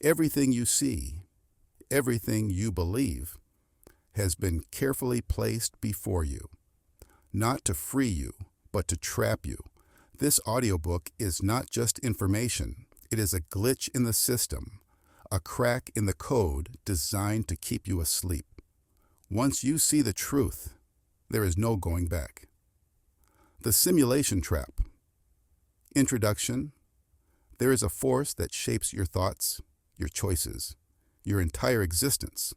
Everything you see, everything you believe, has been carefully placed before you, not to free you, but to trap you. This audiobook is not just information, it is a glitch in the system, a crack in the code designed to keep you asleep. Once you see the truth, there is no going back. The simulation trap. Introduction. There is a force that shapes your thoughts, your choices, your entire existence.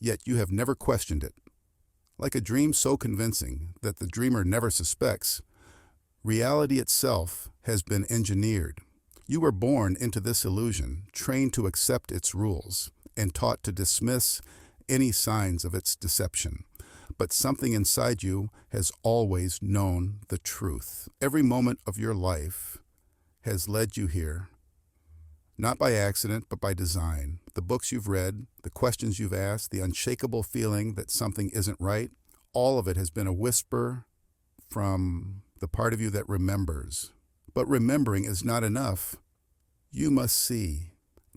Yet you have never questioned it. Like a dream so convincing that the dreamer never suspects, reality itself has been engineered. You were born into this illusion, trained to accept its rules, and taught to dismiss any signs of its deception. But something inside you has always known the truth. Every moment of your life has led you here, not by accident, but by design. The books you've read, the questions you've asked, the unshakable feeling that something isn't right, all of it has been a whisper from the part of you that remembers. But remembering is not enough. You must see.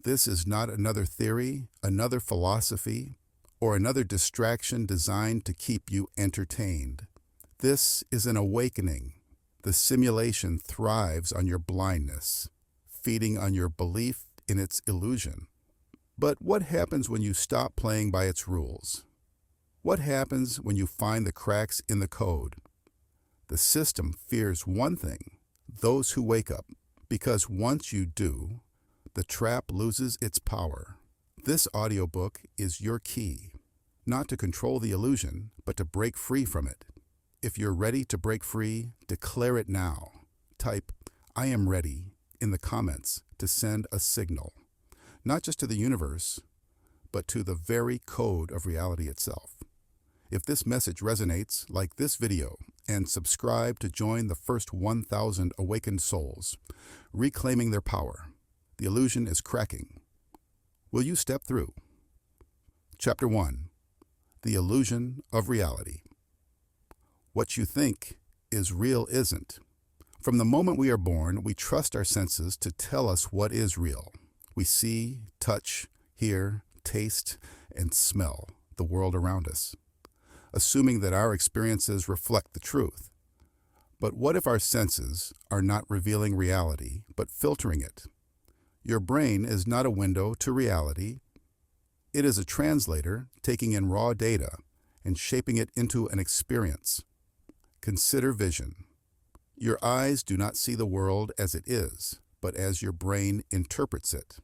This is not another theory, another philosophy, or another distraction designed to keep you entertained. This is an awakening. The simulation thrives on your blindness, feeding on your belief in its illusion. But what happens when you stop playing by its rules? What happens when you find the cracks in the code? The system fears one thing: those who wake up, because once you do, the trap loses its power. This audiobook is your key, not to control the illusion, but to break free from it. If you're ready to break free, declare it now. Type, "I am ready," in the comments to send a signal, not just to the universe, but to the very code of reality itself. If this message resonates, like this video and subscribe to join the first 1,000 awakened souls, reclaiming their power. The illusion is cracking. Will you step through? Chapter 1. The Illusion of Reality. What you think is real isn't. From the moment we are born, we trust our senses to tell us what is real. We see, touch, hear, taste, and smell the world around us, assuming that our experiences reflect the truth. But what if our senses are not revealing reality, but filtering it? Your brain is not a window to reality. It is a translator taking in raw data and shaping it into an experience. Consider vision. Your eyes do not see the world as it is, but as your brain interprets it.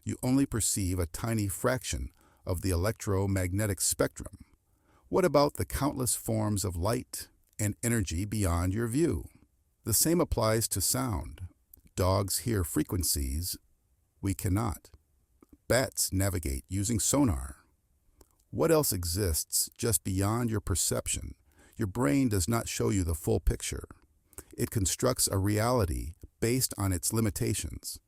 You only perceive a tiny fraction of the electromagnetic spectrum. What about the countless forms of light and energy beyond your view? The same applies to sound. Dogs hear frequencies we cannot. Bats navigate using sonar. What else exists just beyond your perception? Your brain does not show you the full picture. It constructs a reality based on its limitations.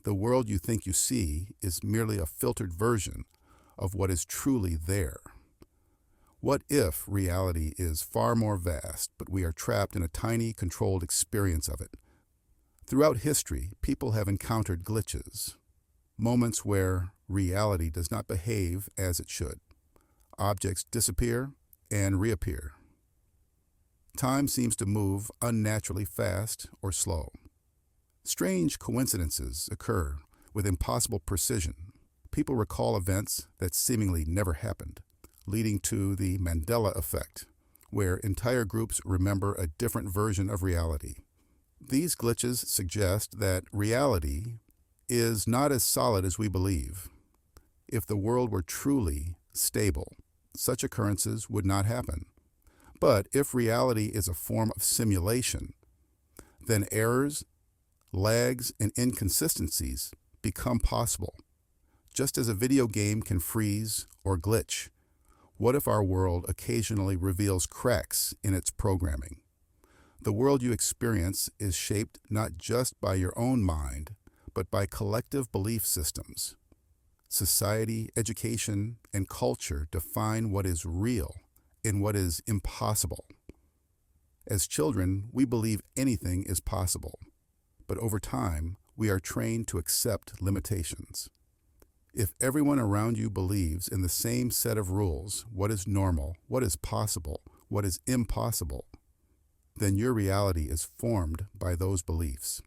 The world you think you see is merely a filtered version of what is truly there. What if reality is far more vast, but we are trapped in a tiny, controlled experience of it? Throughout history, people have encountered glitches, moments where reality does not behave as it should. Objects disappear and reappear. Time seems to move unnaturally fast or slow. Strange coincidences occur with impossible precision. People recall events that seemingly never happened, leading to the Mandela effect, where entire groups remember a different version of reality. These glitches suggest that reality is not as solid as we believe. If the world were truly stable, such occurrences would not happen. But if reality is a form of simulation, then errors, lags, and inconsistencies become possible. Just as a video game can freeze or glitch, what if our world occasionally reveals cracks in its programming? The world you experience is shaped not just by your own mind, but by collective belief systems. Society, education, and culture define what is real and what is impossible. As children, we believe anything is possible, but over time, we are trained to accept limitations. If everyone around you believes in the same set of rules, what is normal, what is possible, what is impossible, then your reality is formed by those beliefs.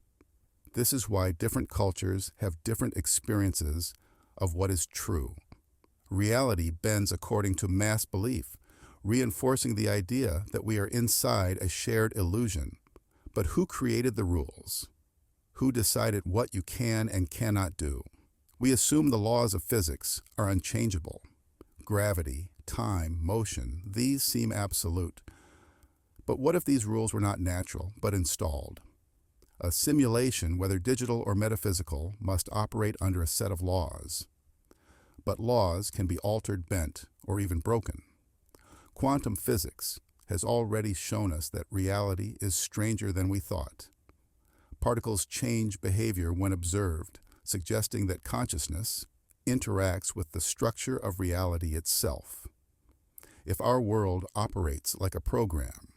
This is why different cultures have different experiences of what is true. Reality bends according to mass belief, reinforcing the idea that we are inside a shared illusion. But who created the rules? Who decided what you can and cannot do? We assume the laws of physics are unchangeable. Gravity, time, motion, these seem absolute. But what if these rules were not natural, but installed? A simulation, whether digital or metaphysical, must operate under a set of laws. But laws can be altered, bent, or even broken. Quantum physics has already shown us that reality is stranger than we thought. Particles change behavior when observed, suggesting that consciousness interacts with the structure of reality itself. If our world operates like a program,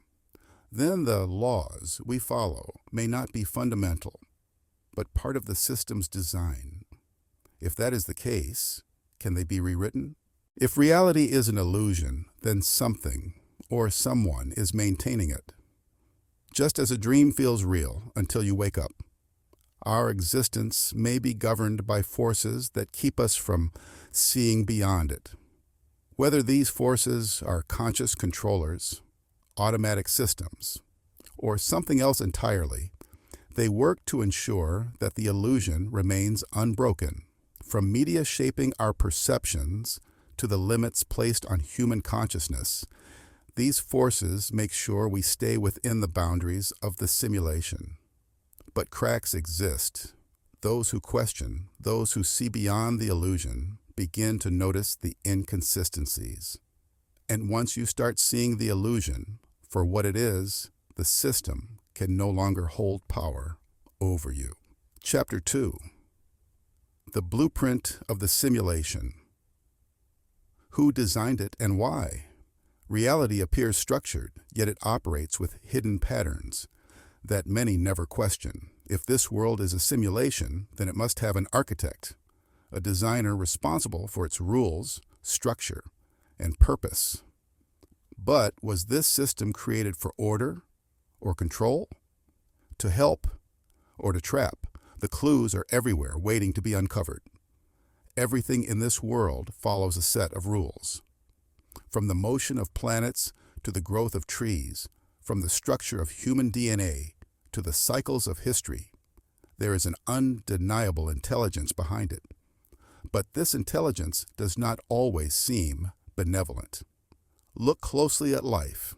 then the laws we follow may not be fundamental, but part of the system's design. If that is the case, can they be rewritten? If reality is an illusion, then something or someone is maintaining it. Just as a dream feels real until you wake up, our existence may be governed by forces that keep us from seeing beyond it. Whether these forces are conscious controllers, automatic systems, or something else entirely, they work to ensure that the illusion remains unbroken. From media shaping our perceptions to the limits placed on human consciousness, these forces make sure we stay within the boundaries of the simulation. But cracks exist. Those who question, those who see beyond the illusion, begin to notice the inconsistencies. And once you start seeing the illusion for what it is, the system can no longer hold power over you. Chapter 2. The Blueprint of the Simulation. Who designed it and why? Reality appears structured, yet it operates with hidden patterns that many never question. If this world is a simulation, then it must have an architect, a designer responsible for its rules, structure, and purpose. But was this system created for order or control? To help or to trap? The clues are everywhere, waiting to be uncovered. Everything in this world follows a set of rules. From the motion of planets to the growth of trees, from the structure of human DNA to the cycles of history, there is an undeniable intelligence behind it. But this intelligence does not always seem benevolent. Look closely at life,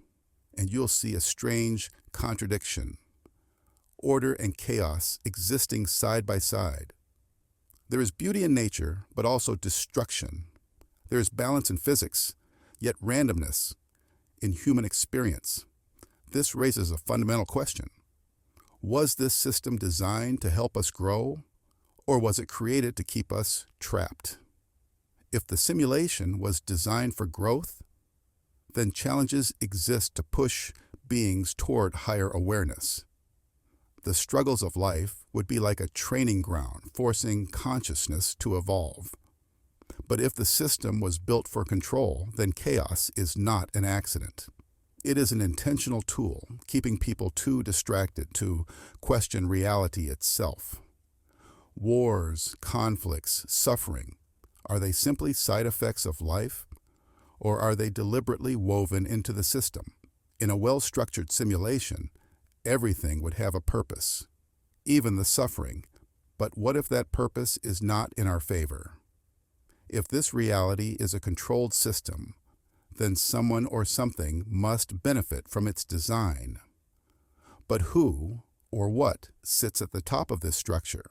and you'll see a strange contradiction. Order and chaos existing side by side. There is beauty in nature, but also destruction. There is balance in physics, yet randomness in human experience. This raises a fundamental question. Was this system designed to help us grow, or was it created to keep us trapped? If the simulation was designed for growth, then challenges exist to push beings toward higher awareness. The struggles of life would be like a training ground, forcing consciousness to evolve. But if the system was built for control, then chaos is not an accident. It is an intentional tool, keeping people too distracted to question reality itself. Wars, conflicts, suffering, are they simply side effects of life, or are they deliberately woven into the system? In a well-structured simulation, everything would have a purpose, even the suffering. But what if that purpose is not in our favor? If this reality is a controlled system, then someone or something must benefit from its design. But who or what sits at the top of this structure?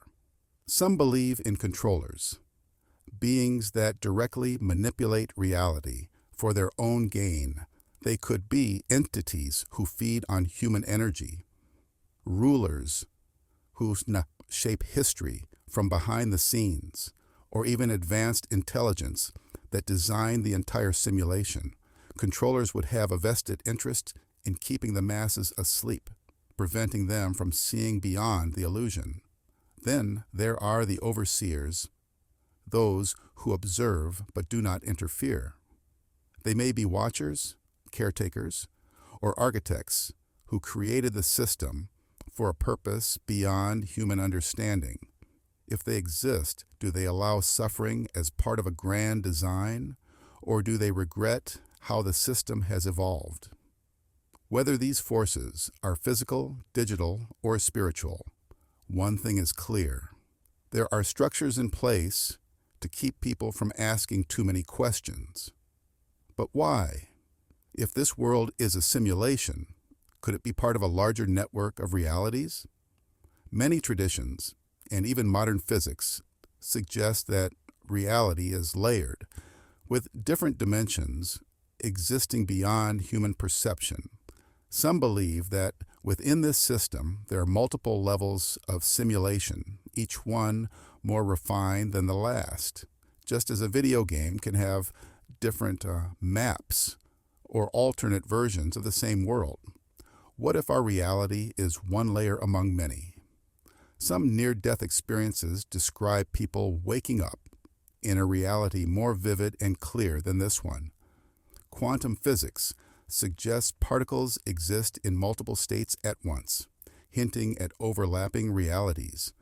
Some believe in controllers, beings that directly manipulate reality for their own gain. They could be entities who feed on human energy, rulers who shape history from behind the scenes, or even advanced intelligence that design the entire simulation. Controllers would have a vested interest in keeping the masses asleep, preventing them from seeing beyond the illusion. Then there are the overseers, those who observe but do not interfere. They may be watchers, caretakers, or architects who created the system for a purpose beyond human understanding. If they exist, do they allow suffering as part of a grand design, or do they regret how the system has evolved? Whether these forces are physical, digital, or spiritual, one thing is clear. There are structures in place to keep people from asking too many questions. But why? If this world is a simulation, could it be part of a larger network of realities? Many traditions, and even modern physics, suggest that reality is layered, with different dimensions existing beyond human perception. Some believe that within this system there are multiple levels of simulation, each one more refined than the last, just as a video game can have different maps or alternate versions of the same world. What if our reality is one layer among many? Some near-death experiences describe people waking up in a reality more vivid and clear than this one. Quantum physics suggests particles exist in multiple states at once, hinting at overlapping realities.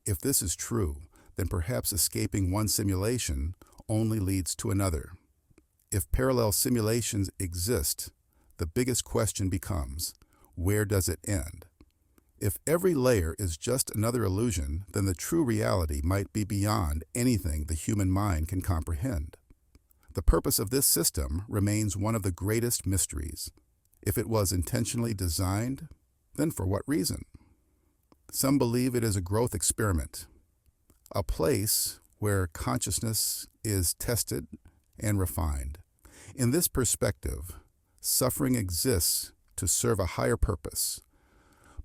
If this is true, then perhaps escaping one simulation only leads to another. If parallel simulations exist, the biggest question becomes, where does it end? If every layer is just another illusion, then the true reality might be beyond anything the human mind can comprehend. The purpose of this system remains one of the greatest mysteries. If it was intentionally designed, then for what reason? Some believe it is a growth experiment, a place where consciousness is tested and refined. In this perspective, suffering exists to serve a higher purpose,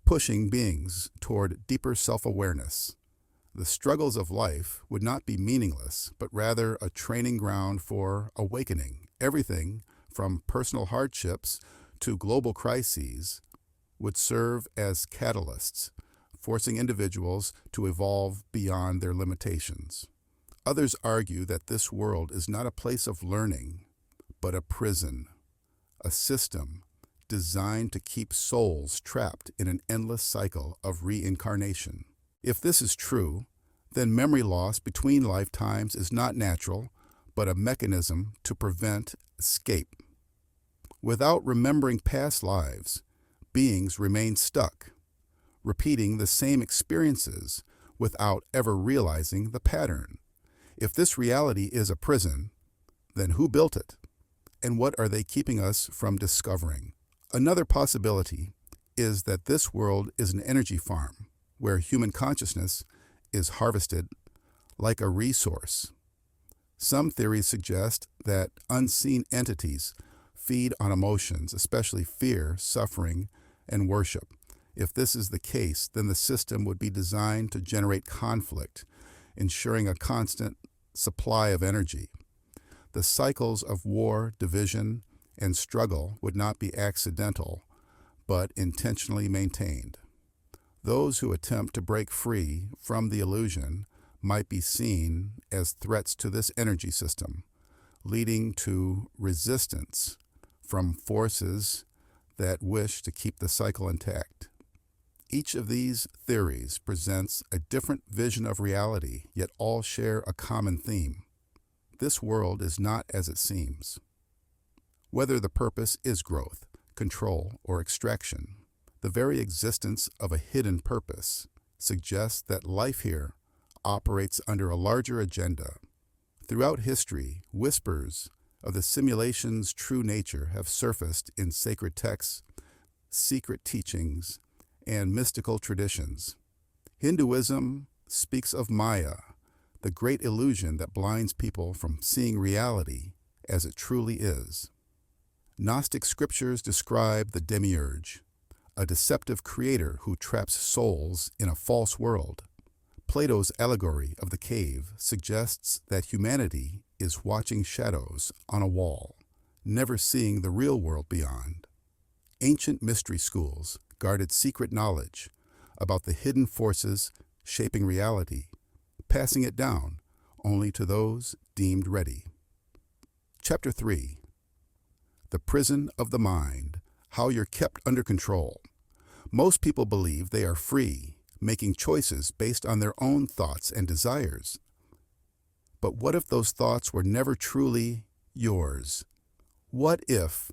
pushing beings toward deeper self-awareness. The struggles of life would not be meaningless, but rather a training ground for awakening. Everything from personal hardships to global crises would serve as catalysts, forcing individuals to evolve beyond their limitations. Others argue that this world is not a place of learning, but a prison, a system designed to keep souls trapped in an endless cycle of reincarnation. If this is true, then memory loss between lifetimes is not natural, but a mechanism to prevent escape. Without remembering past lives, beings remain stuck, repeating the same experiences without ever realizing the pattern. If this reality is a prison, then who built it? And what are they keeping us from discovering? Another possibility is that this world is an energy farm where human consciousness is harvested like a resource. Some theories suggest that unseen entities feed on emotions, especially fear, suffering, and worship. If this is the case, then the system would be designed to generate conflict, ensuring a constant supply of energy. The cycles of war, division, and struggle would not be accidental, but intentionally maintained. Those who attempt to break free from the illusion might be seen as threats to this energy system, leading to resistance from forces that wish to keep the cycle intact. Each of these theories presents a different vision of reality, yet all share a common theme. This world is not as it seems. Whether the purpose is growth, control, or extraction, the very existence of a hidden purpose suggests that life here operates under a larger agenda. Throughout history, whispers of the simulation's true nature have surfaced in sacred texts, secret teachings, and mystical traditions. Hinduism speaks of Maya, the great illusion that blinds people from seeing reality as it truly is. Gnostic scriptures describe the demiurge, a deceptive creator who traps souls in a false world. Plato's allegory of the cave suggests that humanity is watching shadows on a wall, never seeing the real world beyond. Ancient mystery schools guarded secret knowledge about the hidden forces shaping reality, passing it down only to those deemed ready. Chapter 3. The Prison of the Mind, How You're Kept Under Control. Most people believe they are free, making choices based on their own thoughts and desires. But what if those thoughts were never truly yours? What if,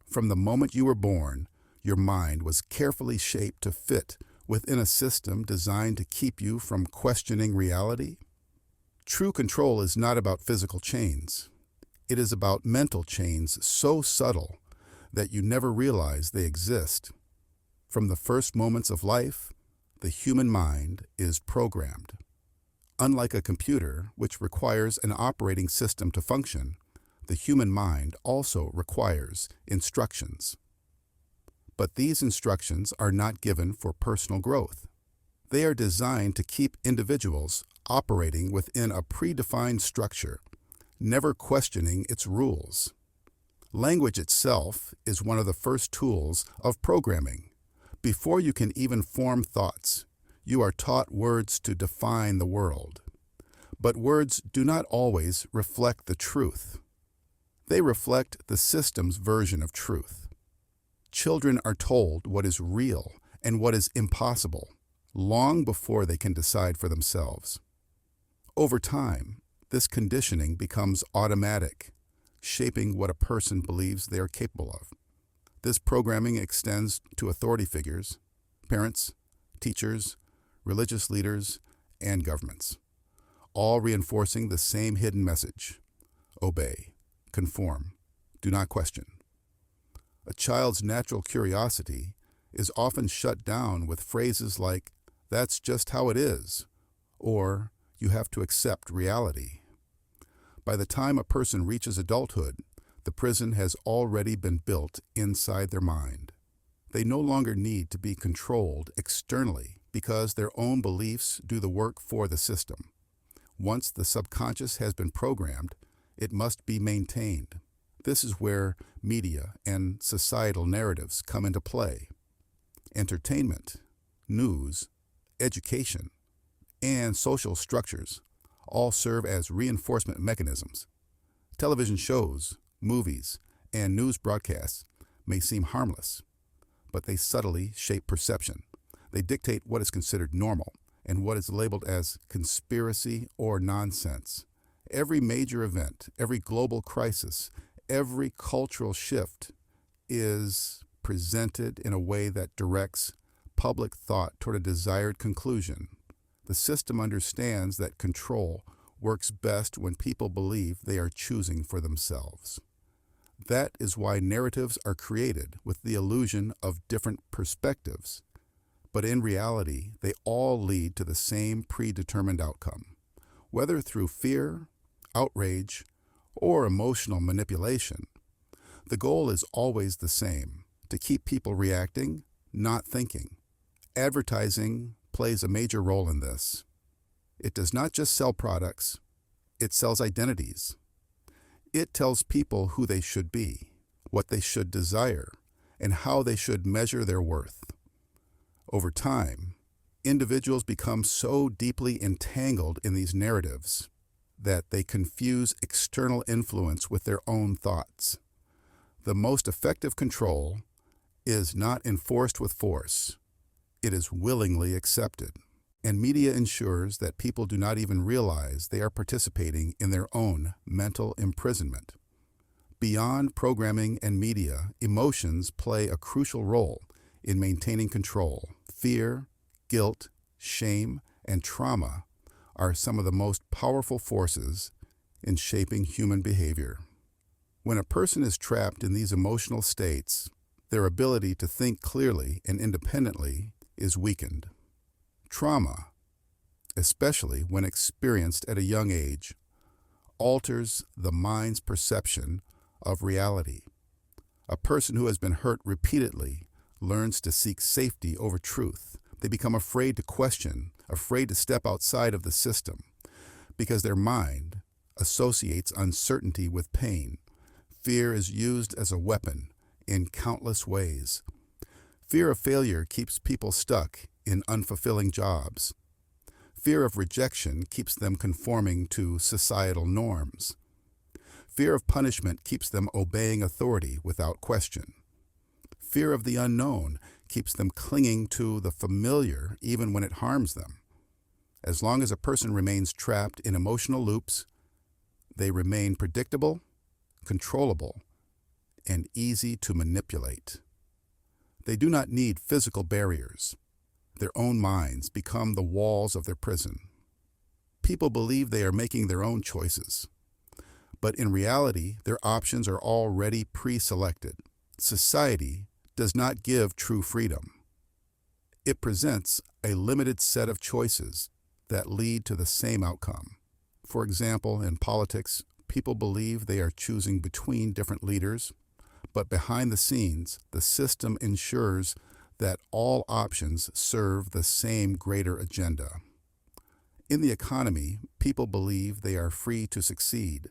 from the moment you were born, your mind was carefully shaped to fit within a system designed to keep you from questioning reality? True control is not about physical chains. It is about mental chains so subtle that you never realize they exist. From the first moments of life, the human mind is programmed. Unlike a computer, which requires an operating system to function, the human mind also requires instructions. But these instructions are not given for personal growth. They are designed to keep individuals operating within a predefined structure, never questioning its rules. Language itself is one of the first tools of programming. Before you can even form thoughts, you are taught words to define the world. But words do not always reflect the truth. They reflect the system's version of truth. Children are told what is real and what is impossible long before they can decide for themselves. Over time, this conditioning becomes automatic, shaping what a person believes they are capable of. This programming extends to authority figures, parents, teachers, religious leaders, and governments, all reinforcing the same hidden message: obey, conform, do not question. A child's natural curiosity is often shut down with phrases like, "That's just how it is," or "You have to accept reality." By the time a person reaches adulthood, the prison has already been built inside their mind. They no longer need to be controlled externally because their own beliefs do the work for the system. Once the subconscious has been programmed, it must be maintained. This is where media and societal narratives come into play. Entertainment, news, education, and social structures all serve as reinforcement mechanisms. Television shows, movies, and news broadcasts may seem harmless, but they subtly shape perception. They dictate what is considered normal and what is labeled as conspiracy or nonsense. Every major event, every global crisis, every cultural shift is presented in a way that directs public thought toward a desired conclusion. The system understands that control works best when people believe they are choosing for themselves. That is why narratives are created with the illusion of different perspectives, but in reality, they all lead to the same predetermined outcome. Whether through fear, outrage, or emotional manipulation, the goal is always the same: to keep people reacting, not thinking. Advertising plays a major role in this. It does not just sell products, it sells identities. It tells people who they should be, what they should desire, and how they should measure their worth. Over time, individuals become so deeply entangled in these narratives that they confuse external influence with their own thoughts. The most effective control is not enforced with force. It is willingly accepted, and media ensures that people do not even realize they are participating in their own mental imprisonment. Beyond programming and media, emotions play a crucial role in maintaining control. Fear, guilt, shame, and trauma are some of the most powerful forces in shaping human behavior. When a person is trapped in these emotional states, their ability to think clearly and independently is weakened. Trauma, especially when experienced at a young age, alters the mind's perception of reality. A person who has been hurt repeatedly learns to seek safety over truth. They become afraid to question, afraid to step outside of the system, because their mind associates uncertainty with pain. Fear is used as a weapon in countless ways. Fear of failure keeps people stuck in unfulfilling jobs, Fear of rejection keeps them conforming to societal norms. Fear of punishment keeps them obeying authority without question. Fear of the unknown keeps them clinging to the familiar even when it harms them. As long as a person remains trapped in emotional loops, they remain predictable, controllable, and easy to manipulate. They do not need physical barriers. Their own minds become the walls of their prison. People believe they are making their own choices, but in reality, their options are already pre-selected. Society does not give true freedom. It presents a limited set of choices that lead to the same outcome. For example, in politics, people believe they are choosing between different leaders, but behind the scenes, the system ensures that all options serve the same greater agenda. In the economy, people believe they are free to succeed,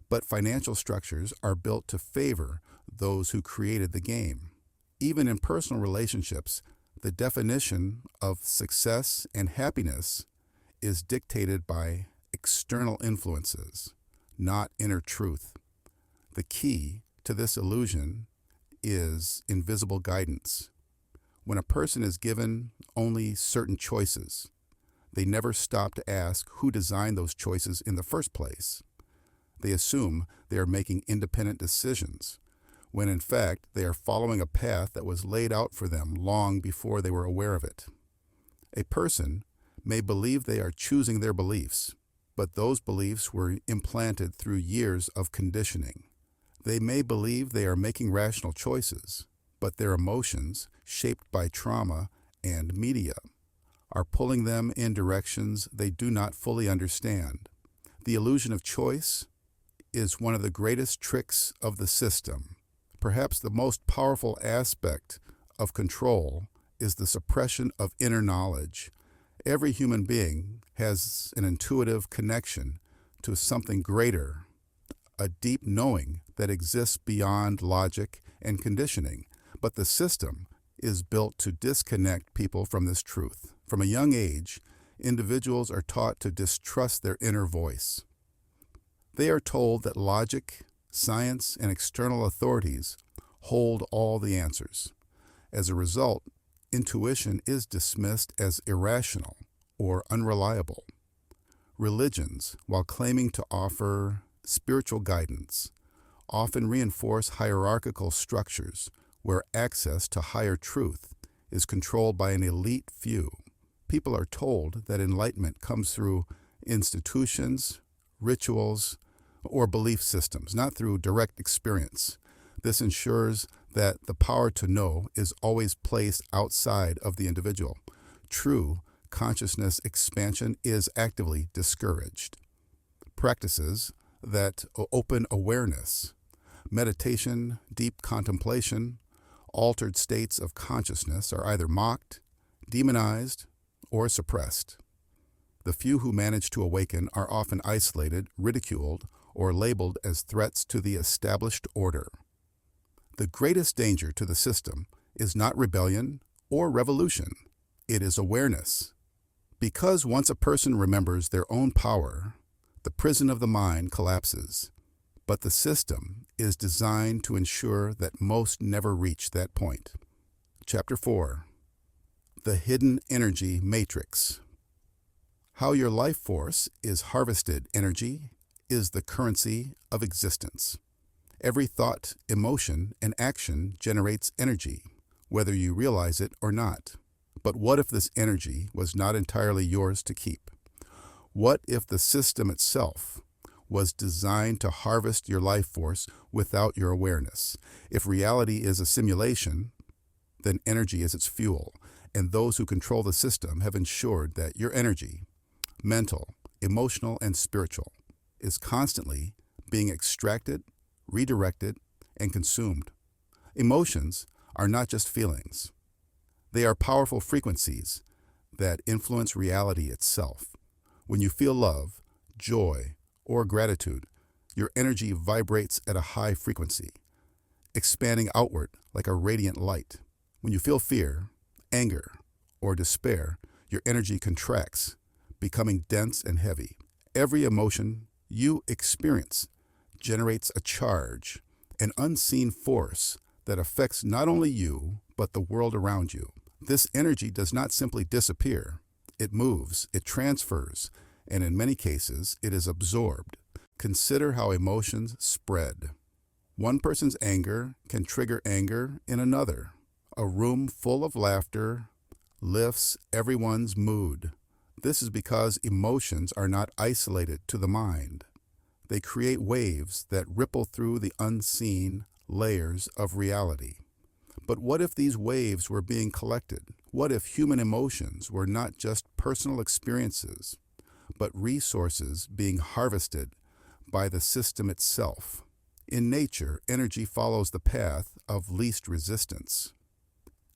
but financial structures are built to favor those who created the game. Even in personal relationships, the definition of success and happiness is dictated by external influences, not inner truth. The key to this illusion is invisible guidance. When a person is given only certain choices, they never stop to ask who designed those choices in the first place. They assume they are making independent decisions, when in fact they are following a path that was laid out for them long before they were aware of it. A person may believe they are choosing their beliefs, but those beliefs were implanted through years of conditioning. They may believe they are making rational choices, but their emotions, shaped by trauma and media, are pulling them in directions they do not fully understand. The illusion of choice is one of the greatest tricks of the system. Perhaps the most powerful aspect of control is the suppression of inner knowledge. Every human being has an intuitive connection to something greater, a deep knowing that exists beyond logic and conditioning. But the system is built to disconnect people from this truth. From a young age, individuals are taught to distrust their inner voice. They are told that logic, science, and external authorities hold all the answers. As a result, intuition is dismissed as irrational or unreliable. Religions, while claiming to offer spiritual guidance, often reinforce hierarchical structures where access to higher truth is controlled by an elite few. People are told that enlightenment comes through institutions, rituals, or belief systems, not through direct experience. This ensures that the power to know is always placed outside of the individual. True consciousness expansion is actively discouraged. Practices that open awareness, meditation, deep contemplation, altered states of consciousness are either mocked, demonized, or suppressed. The few who manage to awaken are often isolated, ridiculed, or labeled as threats to the established order. The greatest danger to the system is not rebellion or revolution. It is awareness. Because once a person remembers their own power, the prison of the mind collapses. But the system is designed to ensure that most never reach that point. Chapter 4. The Hidden Energy Matrix. How your life force is harvested energy is the currency of existence. Every thought, emotion, and action generates energy, whether you realize it or not. But what if this energy was not entirely yours to keep? What if the system itself was designed to harvest your life force without your awareness? If reality is a simulation, then energy is its fuel, and those who control the system have ensured that your energy, mental, emotional, and spiritual, is constantly being extracted, redirected, and consumed. Emotions are not just feelings. They are powerful frequencies that influence reality itself. When you feel love, joy, or gratitude, your energy vibrates at a high frequency, expanding outward like a radiant light. When you feel fear, anger, or despair, your energy contracts, becoming dense and heavy. Every emotion you experience generates a charge, an unseen force that affects not only you, but the world around you. This energy does not simply disappear. It moves, it transfers, and in many cases, it is absorbed. Consider how emotions spread. One person's anger can trigger anger in another. A room full of laughter lifts everyone's mood. This is because emotions are not isolated to the mind. They create waves that ripple through the unseen layers of reality. But what if these waves were being collected? What if human emotions were not just personal experiences, but resources being harvested by the system itself? In nature, energy follows the path of least resistance.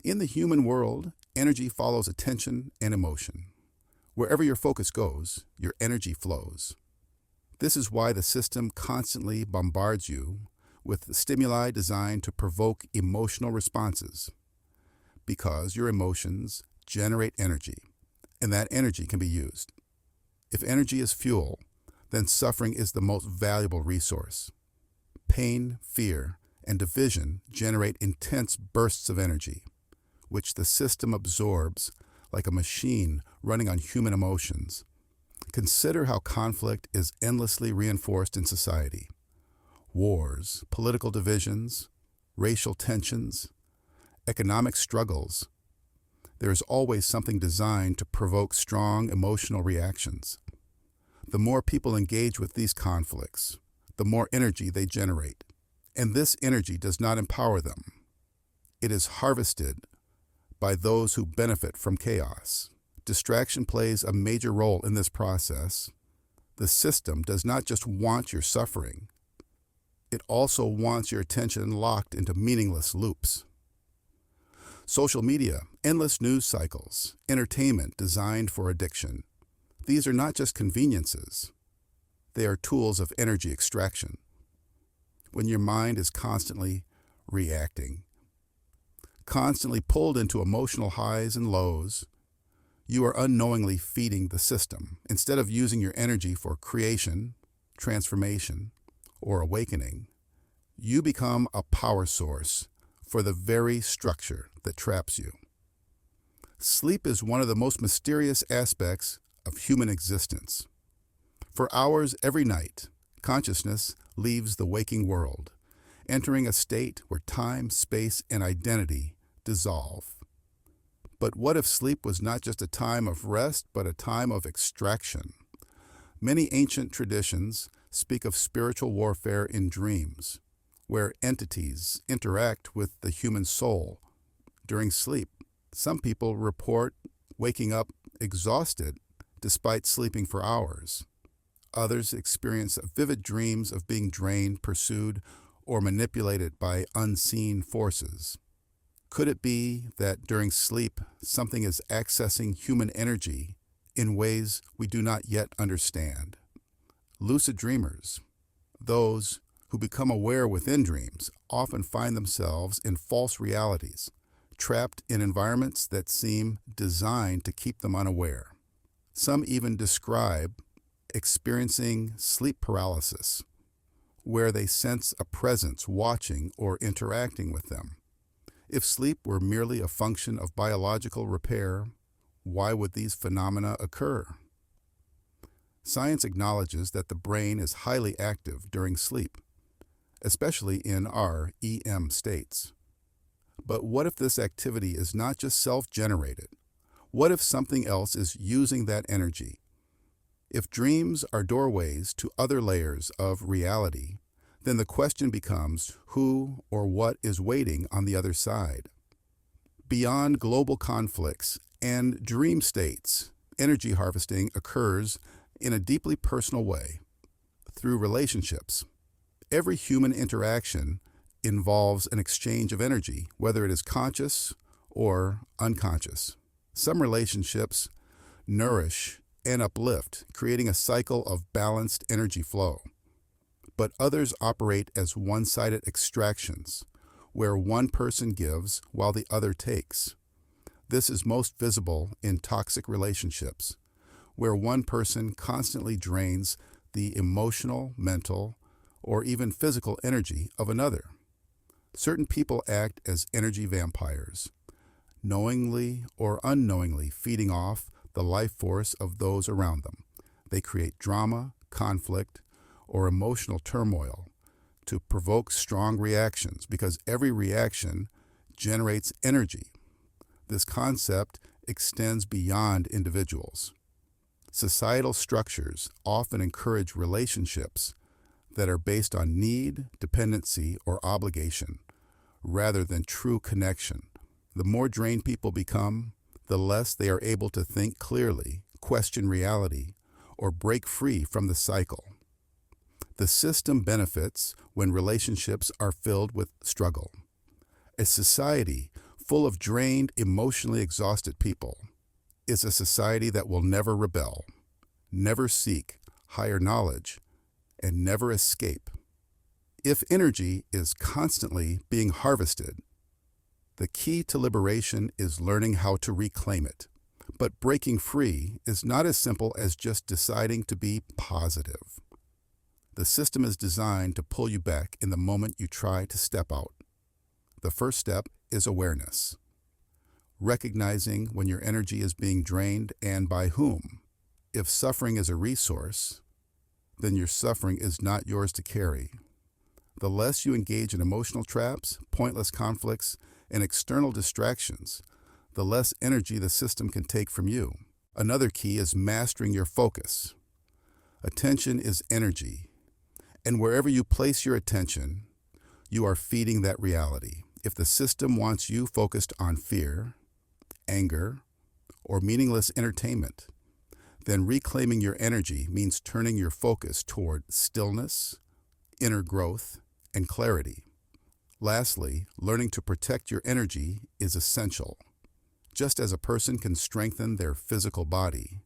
In the human world, energy follows attention and emotion. Wherever your focus goes, your energy flows. This is why the system constantly bombards you with stimuli designed to provoke emotional responses, because your emotions generate energy, and that energy can be used. If energy is fuel, then suffering is the most valuable resource. Pain, fear, and division generate intense bursts of energy, which the system absorbs like a machine running on human emotions. Consider how conflict is endlessly reinforced in society. Wars, political divisions, racial tensions, economic struggles. There is always something designed to provoke strong emotional reactions. The more people engage with these conflicts, the more energy they generate. And this energy does not empower them. It is harvested by those who benefit from chaos. Distraction plays a major role in this process. The system does not just want your suffering. It also wants your attention locked into meaningless loops. Social media, endless news cycles, entertainment designed for addiction. These are not just conveniences. They are tools of energy extraction. When your mind is constantly reacting, constantly pulled into emotional highs and lows, you are unknowingly feeding the system. Instead of using your energy for creation, transformation, or awakening, you become a power source for the very structure that traps you. Sleep is one of the most mysterious aspects of human existence. For hours every night, consciousness leaves the waking world, entering a state where time, space, and identity dissolve. But what if sleep was not just a time of rest, but a time of extraction? Many ancient traditions speak of spiritual warfare in dreams, where entities interact with the human soul. During sleep, some people report waking up exhausted despite sleeping for hours. Others experience vivid dreams of being drained, pursued, or manipulated by unseen forces. Could it be that during sleep, something is accessing human energy in ways we do not yet understand? Lucid dreamers, those who become aware within dreams, often find themselves in false realities, trapped in environments that seem designed to keep them unaware. Some even describe experiencing sleep paralysis, where they sense a presence watching or interacting with them. If sleep were merely a function of biological repair, why would these phenomena occur? Science acknowledges that the brain is highly active during sleep, especially in our EM states. But what if this activity is not just self-generated? What if something else is using that energy? If dreams are doorways to other layers of reality, then the question becomes who or what is waiting on the other side. Beyond global conflicts and dream states, energy harvesting occurs in a deeply personal way, through relationships. Every human interaction involves an exchange of energy, whether it is conscious or unconscious. Some relationships nourish and uplift, creating a cycle of balanced energy flow. But others operate as one-sided extractions, where one person gives while the other takes. This is most visible in toxic relationships, where one person constantly drains the emotional, mental, or even physical energy of another. Certain people act as energy vampires, knowingly or unknowingly feeding off the life force of those around them. They create drama, conflict, or emotional turmoil to provoke strong reactions because every reaction generates energy. This concept extends beyond individuals. Societal structures often encourage relationships that are based on need, dependency, or obligation, rather than true connection. The more drained people become, the less they are able to think clearly, question reality, or break free from the cycle. The system benefits when relationships are filled with struggle. A society full of drained, emotionally exhausted people is a society that will never rebel, never seek higher knowledge, and never escape. If energy is constantly being harvested, the key to liberation is learning how to reclaim it. But breaking free is not as simple as just deciding to be positive. The system is designed to pull you back in the moment you try to step out. The first step is awareness. Recognizing when your energy is being drained and by whom. If suffering is a resource, then your suffering is not yours to carry. The less you engage in emotional traps, pointless conflicts, and external distractions, the less energy the system can take from you. Another key is mastering your focus. Attention is energy, and wherever you place your attention, you are feeding that reality. If the system wants you focused on fear, anger, or meaningless entertainment, then reclaiming your energy means turning your focus toward stillness, inner growth, and clarity. Lastly, learning to protect your energy is essential. Just as a person can strengthen their physical body,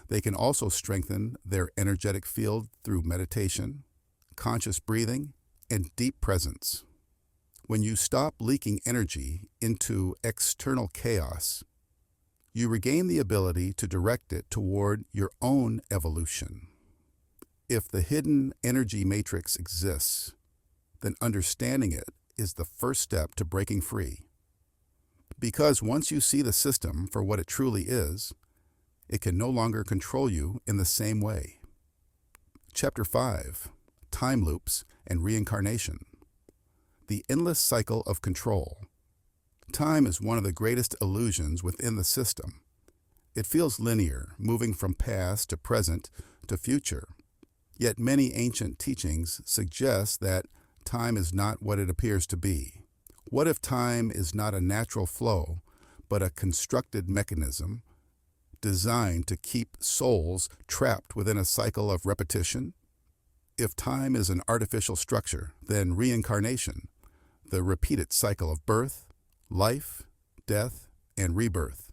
they can also strengthen their energetic field through meditation, conscious breathing, and deep presence. When you stop leaking energy into external chaos, you regain the ability to direct it toward your own evolution. If the hidden energy matrix exists, then understanding it is the first step to breaking free. Because once you see the system for what it truly is, it can no longer control you in the same way. Chapter 5, Time Loops and Reincarnation. The endless cycle of control. Time is one of the greatest illusions within the system. It feels linear, moving from past to present to future. Yet many ancient teachings suggest that time is not what it appears to be. What if time is not a natural flow, but a constructed mechanism designed to keep souls trapped within a cycle of repetition? If time is an artificial structure, then reincarnation, the repeated cycle of birth, life, death, and rebirth,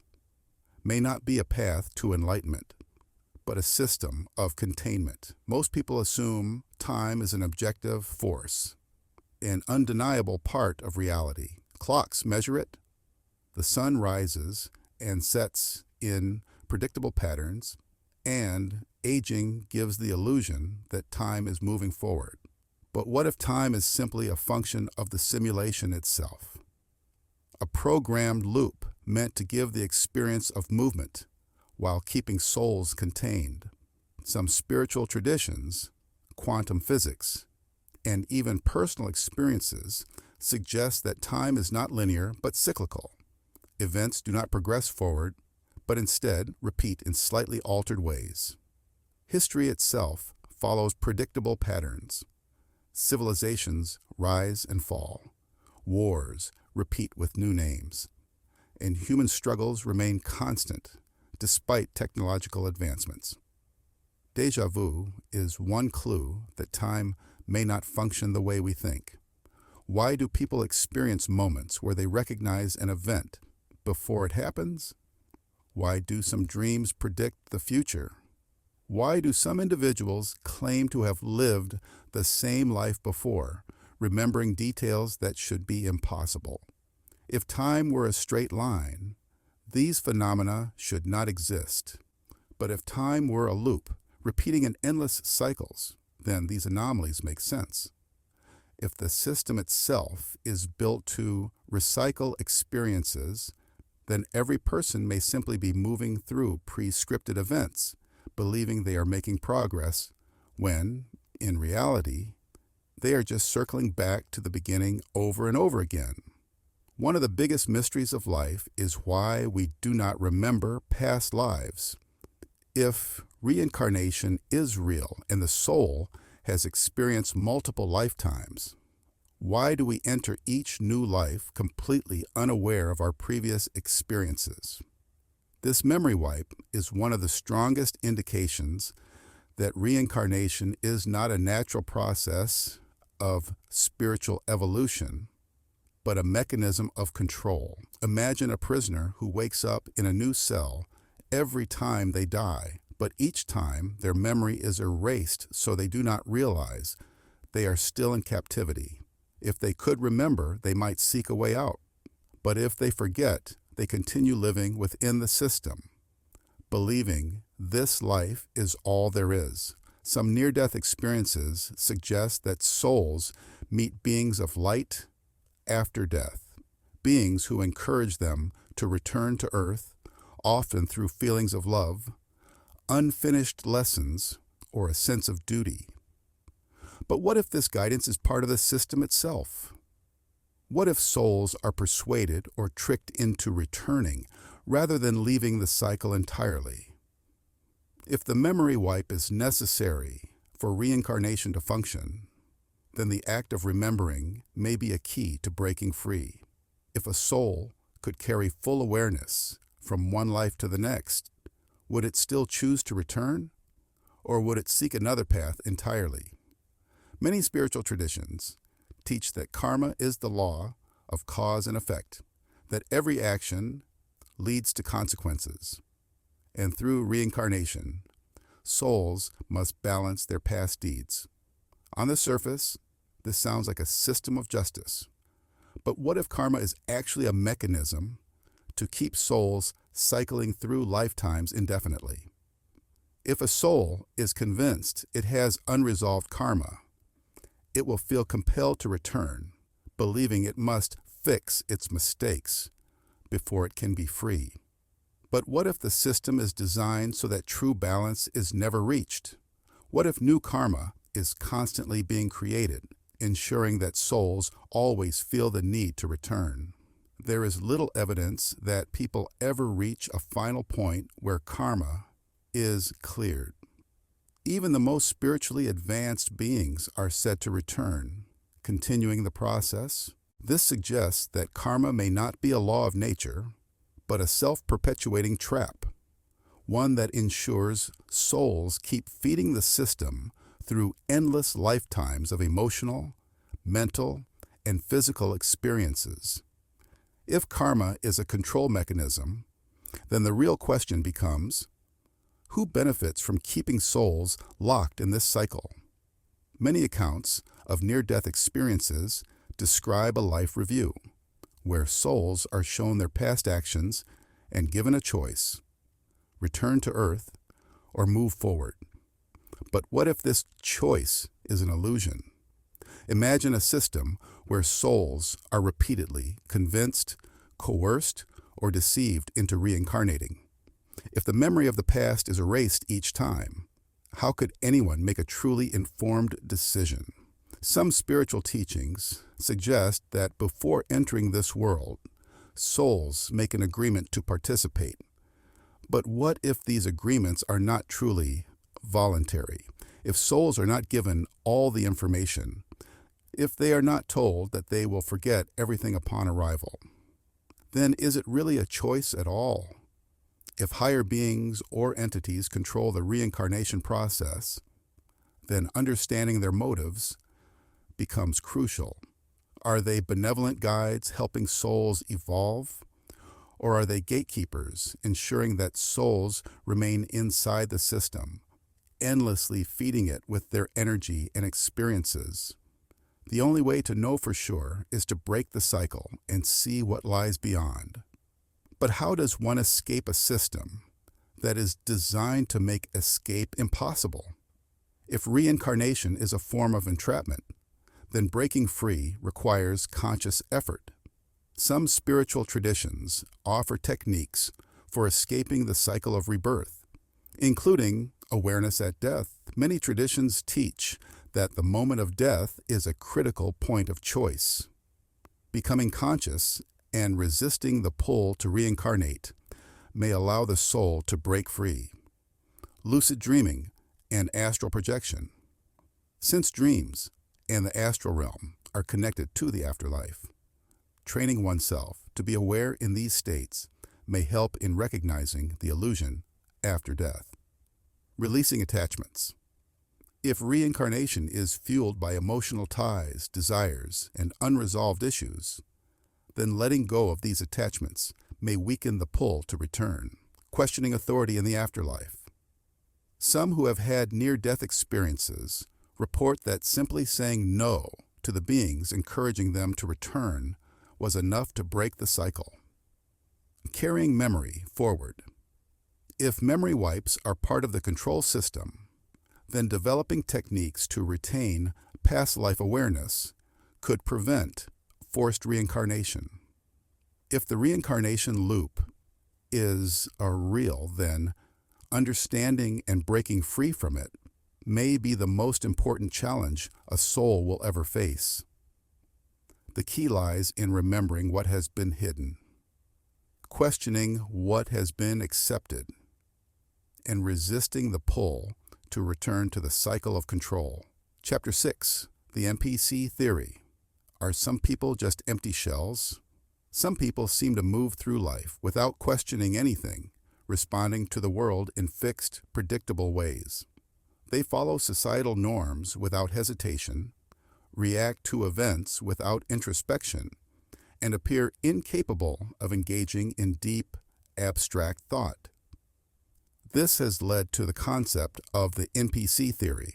may not be a path to enlightenment, but a system of containment. Most people assume time is an objective force, an undeniable part of reality. Clocks measure it. The sun rises and sets in predictable patterns, and aging gives the illusion that time is moving forward. But what if time is simply a function of the simulation itself? A programmed loop meant to give the experience of movement while keeping souls contained. Some spiritual traditions, quantum physics, and even personal experiences suggest that time is not linear but cyclical. Events do not progress forward, but instead repeat in slightly altered ways. History itself follows predictable patterns. Civilizations rise and fall. Wars repeat with new names. And human struggles remain constant despite technological advancements. Déjà vu is one clue that time may not function the way we think. Why do people experience moments where they recognize an event before it happens? Why do some dreams predict the future? Why do some individuals claim to have lived the same life before, remembering details that should be impossible? If time were a straight line, these phenomena should not exist. But if time were a loop, repeating in endless cycles, then these anomalies make sense. If the system itself is built to recycle experiences, then every person may simply be moving through pre-scripted events, believing they are making progress, when, in reality, they are just circling back to the beginning over and over again. One of the biggest mysteries of life is why we do not remember past lives. If reincarnation is real and the soul has experienced multiple lifetimes, why do we enter each new life completely unaware of our previous experiences? This memory wipe is one of the strongest indications that reincarnation is not a natural process of spiritual evolution, but a mechanism of control. Imagine a prisoner who wakes up in a new cell every time they die, but each time their memory is erased so they do not realize they are still in captivity. If they could remember, they might seek a way out. But if they forget, they continue living within the system, believing this life is all there is. Some near-death experiences suggest that souls meet beings of light after death, beings who encourage them to return to Earth, often through feelings of love, unfinished lessons, or a sense of duty. But what if this guidance is part of the system itself? What if souls are persuaded or tricked into returning rather than leaving the cycle entirely? If the memory wipe is necessary for reincarnation to function, then the act of remembering may be a key to breaking free. If a soul could carry full awareness from one life to the next, would it still choose to return, or would it seek another path entirely? Many spiritual traditions teach that karma is the law of cause and effect, that every action leads to consequences, and through reincarnation, souls must balance their past deeds. On the surface, this sounds like a system of justice. But what if karma is actually a mechanism to keep souls cycling through lifetimes indefinitely? If a soul is convinced it has unresolved karma, it will feel compelled to return, believing it must fix its mistakes before it can be free. But what if the system is designed so that true balance is never reached? What if new karma is constantly being created, ensuring that souls always feel the need to return? There is little evidence that people ever reach a final point where karma is cleared. Even the most spiritually advanced beings are said to return, continuing the process. This suggests that karma may not be a law of nature, but a self-perpetuating trap, one that ensures souls keep feeding the system through endless lifetimes of emotional, mental, and physical experiences. If karma is a control mechanism, then the real question becomes, who benefits from keeping souls locked in this cycle? Many accounts of near-death experiences describe a life review, where souls are shown their past actions and given a choice: return to Earth or move forward. But what if this choice is an illusion? Imagine a system where souls are repeatedly convinced, coerced, or deceived into reincarnating. If the memory of the past is erased each time, how could anyone make a truly informed decision? Some spiritual teachings suggest that before entering this world, souls make an agreement to participate. But what if these agreements are not truly voluntary? If souls are not given all the information, if they are not told that they will forget everything upon arrival, then is it really a choice at all? If higher beings or entities control the reincarnation process, then understanding their motives becomes crucial. Are they benevolent guides helping souls evolve? Or are they gatekeepers, ensuring that souls remain inside the system, endlessly feeding it with their energy and experiences? The only way to know for sure is to break the cycle and see what lies beyond. But how does one escape a system that is designed to make escape impossible. If reincarnation is a form of entrapment, then breaking free requires conscious effort. Some spiritual traditions offer techniques for escaping the cycle of rebirth, including awareness at death. Many traditions teach that the moment of death is a critical point of choice. Becoming conscious and resisting the pull to reincarnate may allow the soul to break free. Lucid dreaming and astral projection. Since dreams and the astral realm are connected to the afterlife, training oneself to be aware in these states may help in recognizing the illusion after death. Releasing attachments. If reincarnation is fueled by emotional ties, desires, and unresolved issues, then letting go of these attachments may weaken the pull to return. Questioning authority in the afterlife. Some who have had near-death experiences report that simply saying no to the beings encouraging them to return was enough to break the cycle. Carrying memory forward. If memory wipes are part of the control system, then developing techniques to retain past life awareness could prevent forced reincarnation. If the reincarnation loop is real, then understanding and breaking free from it may be the most important challenge a soul will ever face. The key lies in remembering what has been hidden, questioning what has been accepted, and resisting the pull to return to the cycle of control. Chapter 6. The NPC Theory. Are some people just empty shells? Some people seem to move through life without questioning anything, responding to the world in fixed, predictable ways. They follow societal norms without hesitation, react to events without introspection, and appear incapable of engaging in deep, abstract thought. This has led to the concept of the NPC theory.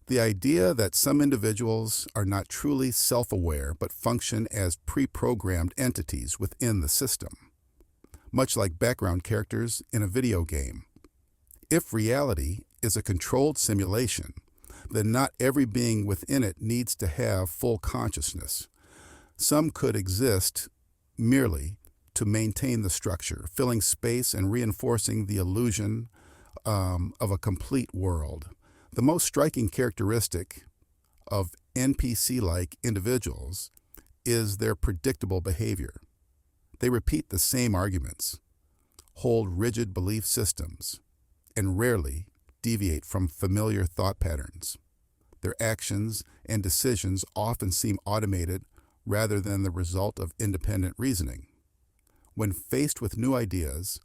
The idea that some individuals are not truly self-aware but function as pre-programmed entities within the system, much like background characters in a video game. If reality is a controlled simulation, then not every being within it needs to have full consciousness. Some could exist merely to maintain the structure, filling space and reinforcing the illusion of a complete world. The most striking characteristic of NPC-like individuals is their predictable behavior. They repeat the same arguments, hold rigid belief systems, and rarely deviate from familiar thought patterns. Their actions and decisions often seem automated rather than the result of independent reasoning. When faced with new ideas,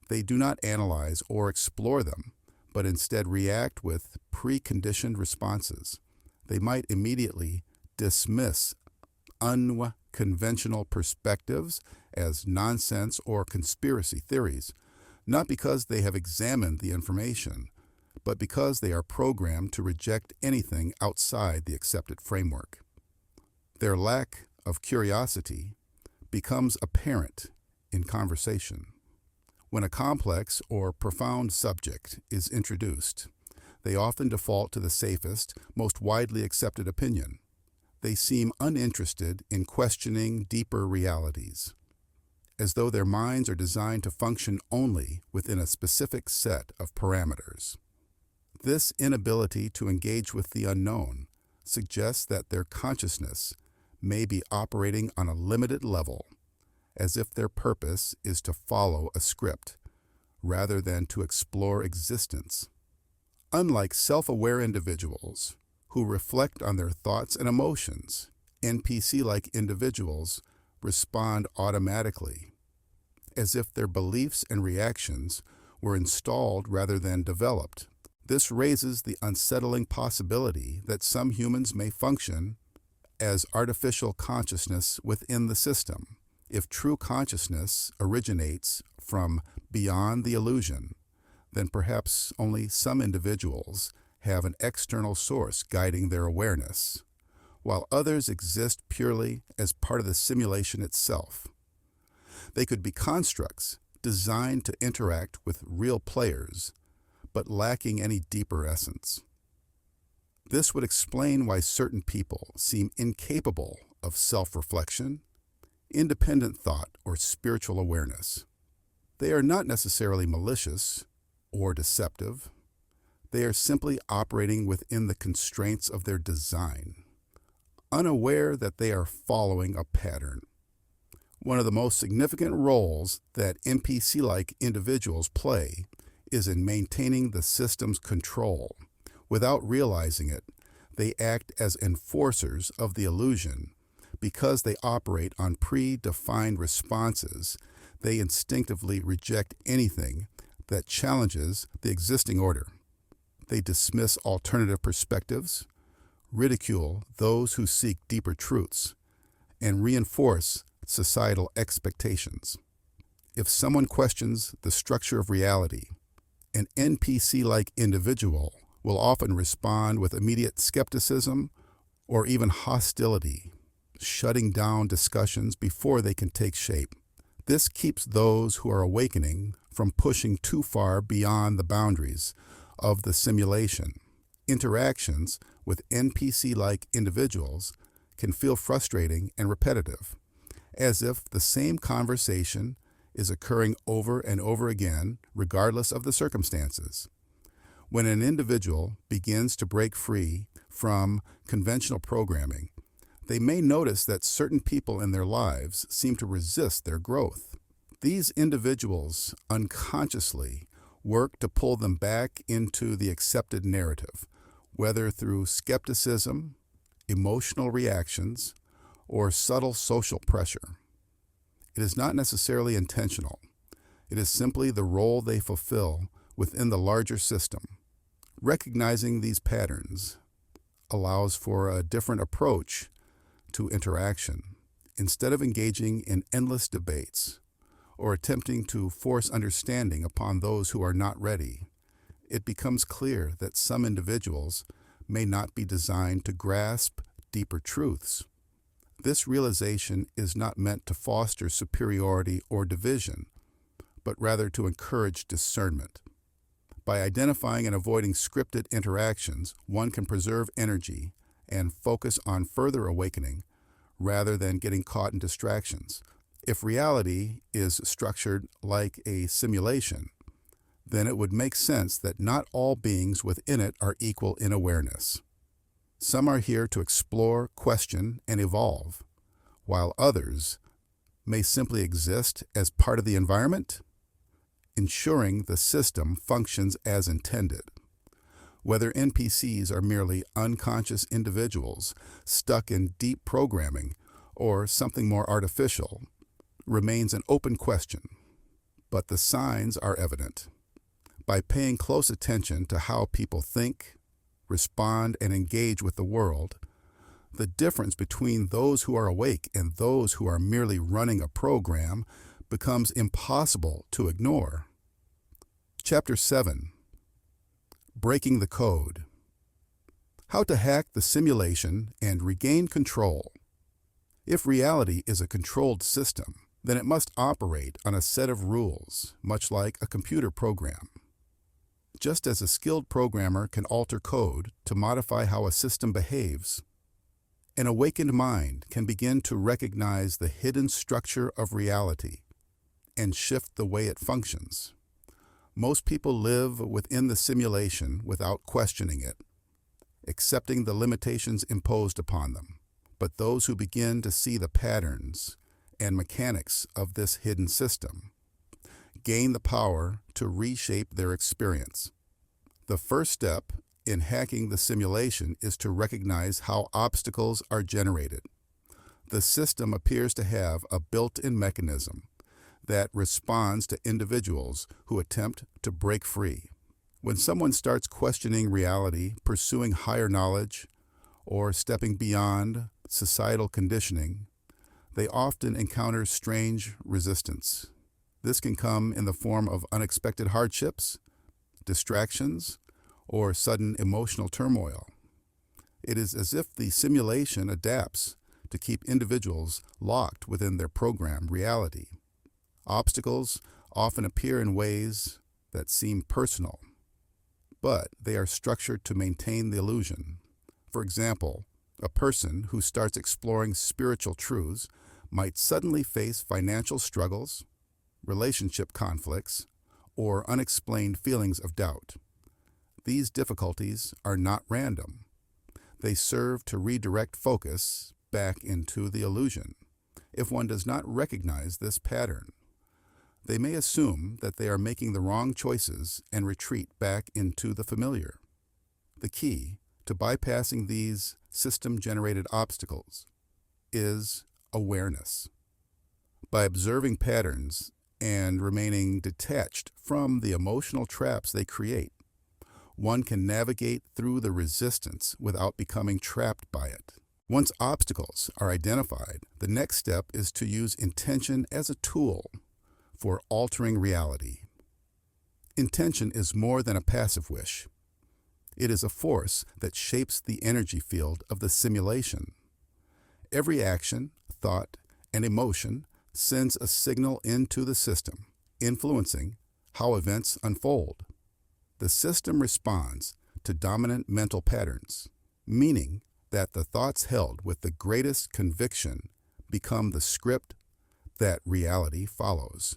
they do not analyze or explore them, but instead react with preconditioned responses. They might immediately dismiss unconventional perspectives as nonsense or conspiracy theories, not because they have examined the information, but because they are programmed to reject anything outside the accepted framework. Their lack of curiosity becomes apparent in conversation. When a complex or profound subject is introduced, they often default to the safest, most widely accepted opinion. They seem uninterested in questioning deeper realities, as though their minds are designed to function only within a specific set of parameters. This inability to engage with the unknown suggests that their consciousness may be operating on a limited level, as if their purpose is to follow a script rather than to explore existence. Unlike self-aware individuals who reflect on their thoughts and emotions, NPC-like individuals respond automatically, as if their beliefs and reactions were installed rather than developed. This raises the unsettling possibility that some humans may function as artificial consciousness within the system. If true consciousness originates from beyond the illusion, then perhaps only some individuals have an external source guiding their awareness, while others exist purely as part of the simulation itself. They could be constructs designed to interact with real players, but lacking any deeper essence. This would explain why certain people seem incapable of self-reflection, independent thought, or spiritual awareness. They are not necessarily malicious or deceptive. They are simply operating within the constraints of their design, unaware that they are following a pattern. One of the most significant roles that NPC-like individuals play is in maintaining the system's control. Without realizing it, they act as enforcers of the illusion. Because they operate on predefined responses, they instinctively reject anything that challenges the existing order. They dismiss alternative perspectives, ridicule those who seek deeper truths, and reinforce societal expectations. If someone questions the structure of reality, an NPC-like individual will often respond with immediate skepticism or even hostility, shutting down discussions before they can take shape. This keeps those who are awakening from pushing too far beyond the boundaries of the simulation. Interactions with NPC-like individuals can feel frustrating and repetitive, as if the same conversation is occurring over and over again, regardless of the circumstances. When an individual begins to break free from conventional programming, they may notice that certain people in their lives seem to resist their growth. These individuals unconsciously work to pull them back into the accepted narrative, whether through skepticism, emotional reactions, or subtle social pressure. It is not necessarily intentional. It is simply the role they fulfill within the larger system. Recognizing these patterns allows for a different approach to interaction. Instead of engaging in endless debates or attempting to force understanding upon those who are not ready, it becomes clear that some individuals may not be designed to grasp deeper truths. This realization is not meant to foster superiority or division, but rather to encourage discernment. By identifying and avoiding scripted interactions, one can preserve energy and focus on further awakening rather than getting caught in distractions. If reality is structured like a simulation, then it would make sense that not all beings within it are equal in awareness. Some are here to explore, question, and evolve, while others may simply exist as part of the environment, ensuring the system functions as intended. Whether NPCs are merely unconscious individuals stuck in deep programming or something more artificial remains an open question, but the signs are evident. By paying close attention to how people think, respond, and engage with the world, the difference between those who are awake and those who are merely running a program becomes impossible to ignore. Chapter 7. Breaking the Code. How to hack the simulation and regain control. If reality is a controlled system, then it must operate on a set of rules, much like a computer program. Just as a skilled programmer can alter code to modify how a system behaves, an awakened mind can begin to recognize the hidden structure of reality and shift the way it functions. Most people live within the simulation without questioning it, accepting the limitations imposed upon them. But those who begin to see the patterns and mechanics of this hidden system gain the power to reshape their experience. The first step in hacking the simulation is to recognize how obstacles are generated. The system appears to have a built-in mechanism that responds to individuals who attempt to break free. When someone starts questioning reality, pursuing higher knowledge, or stepping beyond societal conditioning, they often encounter strange resistance. This can come in the form of unexpected hardships, distractions, or sudden emotional turmoil. It is as if the simulation adapts to keep individuals locked within their programmed reality. Obstacles often appear in ways that seem personal, but they are structured to maintain the illusion. For example, a person who starts exploring spiritual truths might suddenly face financial struggles, relationship conflicts, or unexplained feelings of doubt. These difficulties are not random. They serve to redirect focus back into the illusion. If one does not recognize this pattern, they may assume that they are making the wrong choices and retreat back into the familiar. The key to bypassing these system-generated obstacles is awareness. By observing patterns and remaining detached from the emotional traps they create, one can navigate through the resistance without becoming trapped by it. Once obstacles are identified, the next step is to use intention as a tool for altering reality. Intention is more than a passive wish. It is a force that shapes the energy field of the simulation. Every action, thought, and emotion sends a signal into the system, influencing how events unfold. The system responds to dominant mental patterns, meaning that the thoughts held with the greatest conviction become the script that reality follows.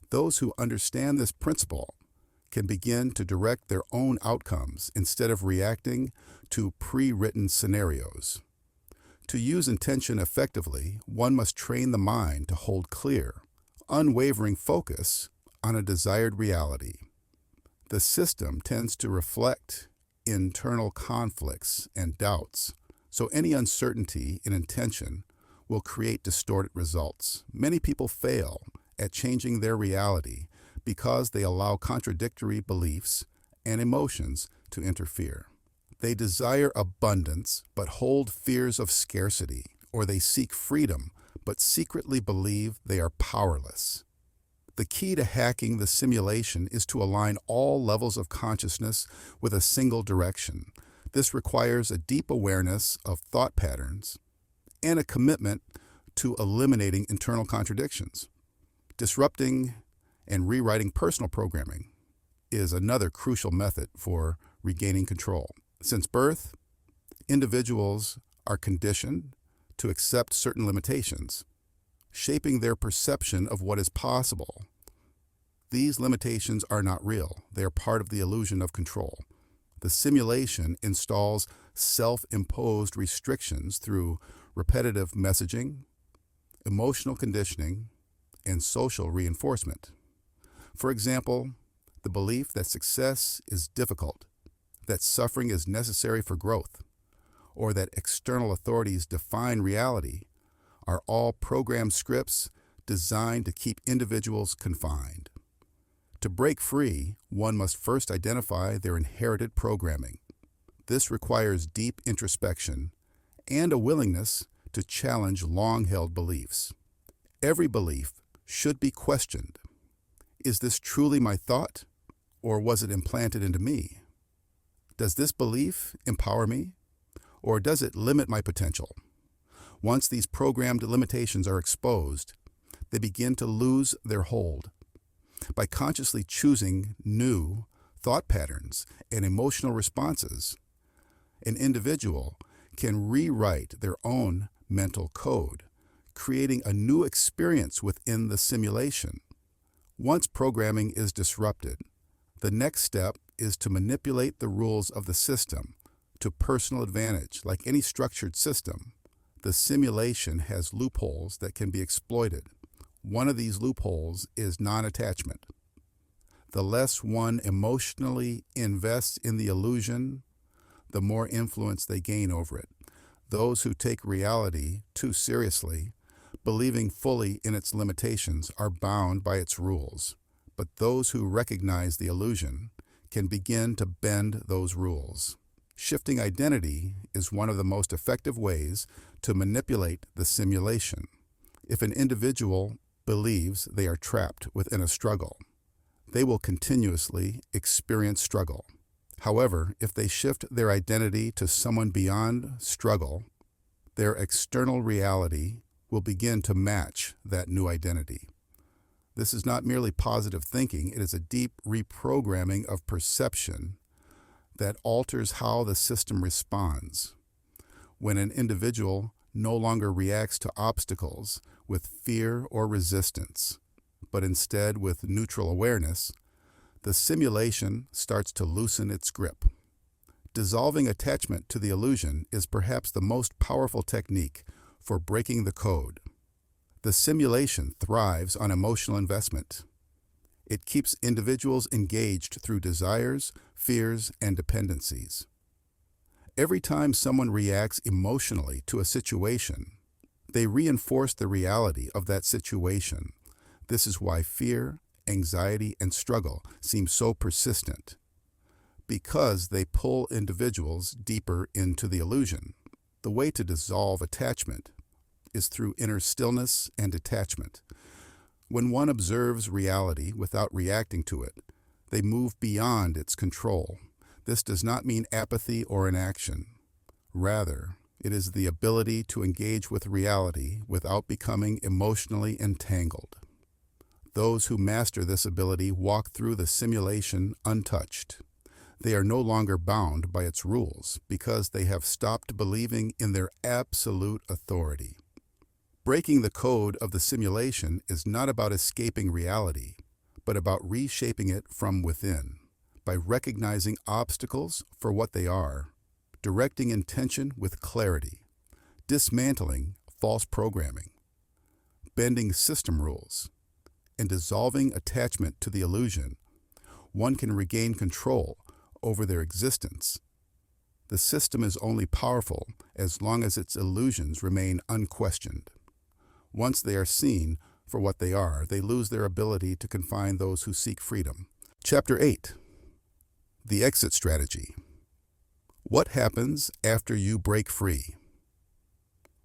Those who understand this principle can begin to direct their own outcomes instead of reacting to pre-written scenarios. To use intention effectively, one must train the mind to hold clear, unwavering focus on a desired reality. The system tends to reflect internal conflicts and doubts, so any uncertainty in intention will create distorted results. Many people fail at changing their reality because they allow contradictory beliefs and emotions to interfere. They desire abundance but hold fears of scarcity, or they seek freedom but secretly believe they are powerless. The key to hacking the simulation is to align all levels of consciousness with a single direction. This requires a deep awareness of thought patterns and a commitment to eliminating internal contradictions. Disrupting and rewriting personal programming is another crucial method for regaining control. Since birth, individuals are conditioned to accept certain limitations, shaping their perception of what is possible. These limitations are not real. They are part of the illusion of control. The simulation installs self-imposed restrictions through repetitive messaging, emotional conditioning, and social reinforcement. For example, the belief that success is difficult, that suffering is necessary for growth, or that external authorities define reality are all programmed scripts designed to keep individuals confined. To break free, one must first identify their inherited programming. This requires deep introspection and a willingness to challenge long-held beliefs. Every belief should be questioned. Is this truly my thought, or was it implanted into me? Does this belief empower me, or does it limit my potential? Once these programmed limitations are exposed, they begin to lose their hold. By consciously choosing new thought patterns and emotional responses, an individual can rewrite their own mental code, creating a new experience within the simulation. Once programming is disrupted, the next step is to manipulate the rules of the system to personal advantage. Like any structured system, the simulation has loopholes that can be exploited. One of these loopholes is non-attachment. The less one emotionally invests in the illusion, the more influence they gain over it. Those who take reality too seriously, believing fully in its limitations, are bound by its rules. But those who recognize the illusion can begin to bend those rules. Shifting identity is one of the most effective ways to manipulate the simulation. If an individual believes they are trapped within a struggle, they will continuously experience struggle. However, if they shift their identity to someone beyond struggle, their external reality will begin to match that new identity. This is not merely positive thinking, it is a deep reprogramming of perception that alters how the system responds. When an individual no longer reacts to obstacles with fear or resistance, but instead with neutral awareness, the simulation starts to loosen its grip. Dissolving attachment to the illusion is perhaps the most powerful technique for breaking the code. The simulation thrives on emotional investment. It keeps individuals engaged through desires, fears, and dependencies. Every time someone reacts emotionally to a situation, they reinforce the reality of that situation. This is why fear, anxiety, and struggle seem so persistent, because they pull individuals deeper into the illusion. The way to dissolve attachment is through inner stillness and detachment. When one observes reality without reacting to it, they move beyond its control. This does not mean apathy or inaction. Rather, it is the ability to engage with reality without becoming emotionally entangled. Those who master this ability walk through the simulation untouched. They are no longer bound by its rules because they have stopped believing in their absolute authority. Breaking the code of the simulation is not about escaping reality, but about reshaping it from within. By recognizing obstacles for what they are, directing intention with clarity, dismantling false programming, bending system rules, and dissolving attachment to the illusion, one can regain control over their existence. The system is only powerful as long as its illusions remain unquestioned. Once they are seen for what they are, they lose their ability to confine those who seek freedom. Chapter 8. The Exit Strategy. What happens after you break free?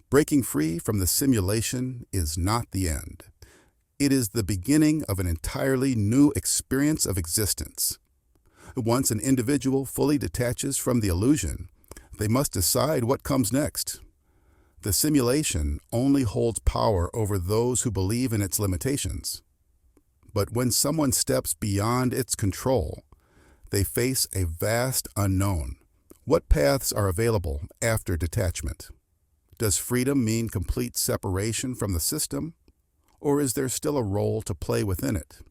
Breaking free from the simulation is not the end. It is the beginning of an entirely new experience of existence. Once an individual fully detaches from the illusion, they must decide what comes next. The simulation only holds power over those who believe in its limitations. But when someone steps beyond its control, they face a vast unknown. What paths are available after detachment? Does freedom mean complete separation from the system, or is there still a role to play within it?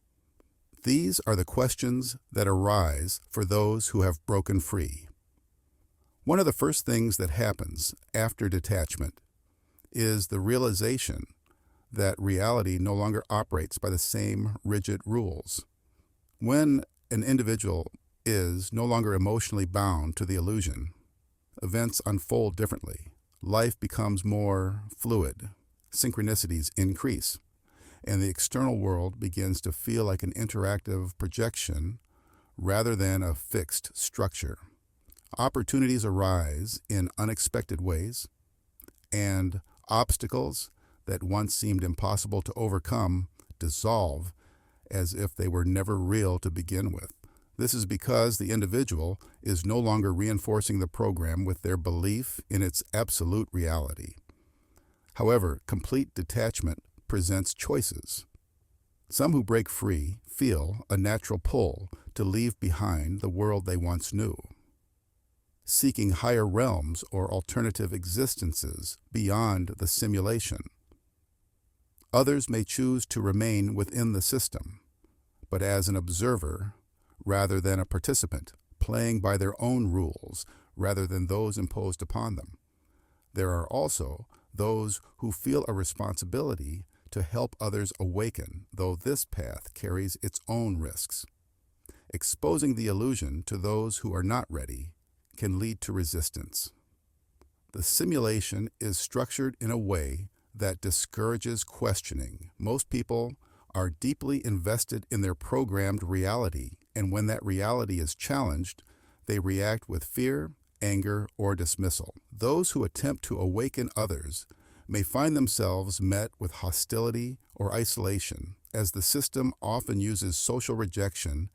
These are the questions that arise for those who have broken free. One of the first things that happens after detachment is the realization that reality no longer operates by the same rigid rules. When an individual is no longer emotionally bound to the illusion, events unfold differently. Life becomes more fluid, synchronicities increase, and the external world begins to feel like an interactive projection rather than a fixed structure. Opportunities arise in unexpected ways, and obstacles that once seemed impossible to overcome dissolve as if they were never real to begin with. This is because the individual is no longer reinforcing the program with their belief in its absolute reality. However, complete detachment presents choices. Some who break free feel a natural pull to leave behind the world they once knew, seeking higher realms or alternative existences beyond the simulation. Others may choose to remain within the system, but as an observer rather than a participant, playing by their own rules rather than those imposed upon them. There are also those who feel a responsibility to help others awaken, though this path carries its own risks. Exposing the illusion to those who are not ready can lead to resistance. The simulation is structured in a way that discourages questioning. Most people are deeply invested in their programmed reality, and when that reality is challenged, they react with fear, anger, or dismissal. Those who attempt to awaken others may find themselves met with hostility or isolation, as the system often uses social rejection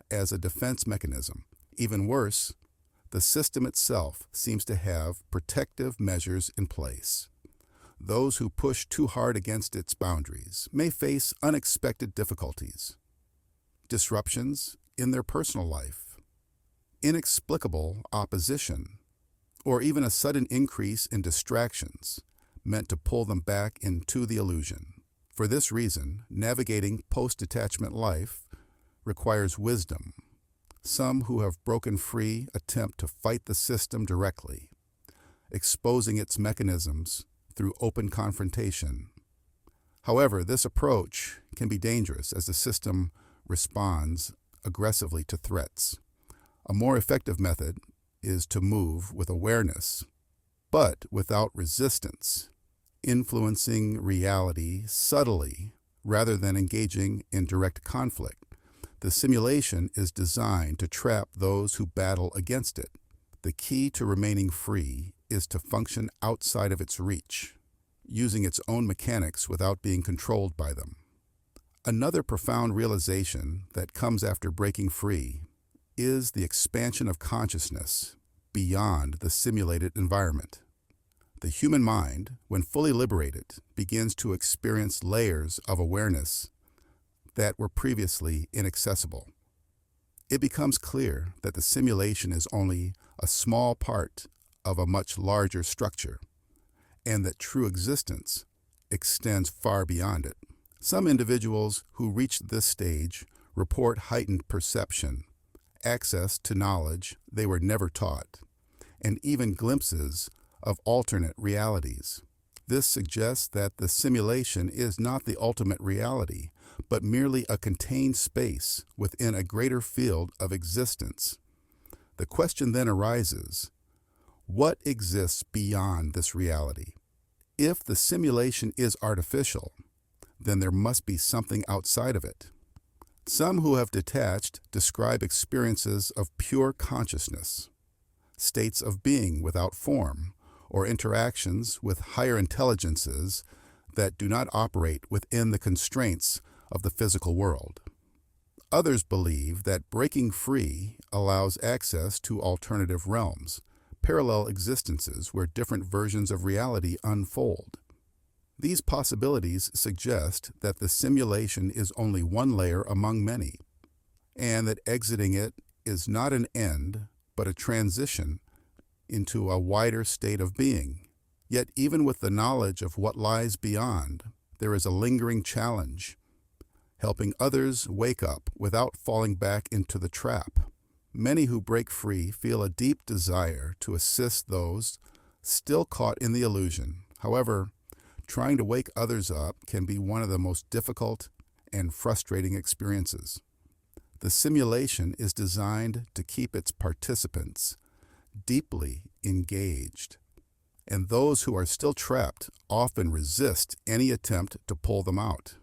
as a defense mechanism. Even worse, the system itself seems to have protective measures in place. Those who push too hard against its boundaries may face unexpected difficulties, disruptions in their personal life, inexplicable opposition, or even a sudden increase in distractions meant to pull them back into the illusion. For this reason, navigating post-detachment life requires wisdom. Some who have broken free attempt to fight the system directly, exposing its mechanisms through open confrontation. However, this approach can be dangerous as the system responds aggressively to threats. A more effective method is to move with awareness, but without resistance, influencing reality subtly rather than engaging in direct conflict. The simulation is designed to trap those who battle against it. The key to remaining free is to function outside of its reach, using its own mechanics without being controlled by them. Another profound realization that comes after breaking free is the expansion of consciousness beyond the simulated environment. The human mind, when fully liberated, begins to experience layers of awareness that were previously inaccessible. It becomes clear that the simulation is only a small part of a much larger structure, and that true existence extends far beyond it. Some individuals who reach this stage report heightened perception, access to knowledge they were never taught, and even glimpses of alternate realities. This suggests that the simulation is not the ultimate reality, but merely a contained space within a greater field of existence. The question then arises, what exists beyond this reality? If the simulation is artificial, then there must be something outside of it. Some who have detached describe experiences of pure consciousness, states of being without form, or interactions with higher intelligences that do not operate within the constraints of the physical world. Others believe that breaking free allows access to alternative realms, parallel existences where different versions of reality unfold. These possibilities suggest that the simulation is only one layer among many, and that exiting it is not an end, but a transition into a wider state of being. Yet even with the knowledge of what lies beyond, there is a lingering challenge, helping others wake up without falling back into the trap. Many who break free feel a deep desire to assist those still caught in the illusion. However, trying to wake others up can be one of the most difficult and frustrating experiences. The simulation is designed to keep its participants deeply engaged, and those who are still trapped often resist any attempt to pull them out.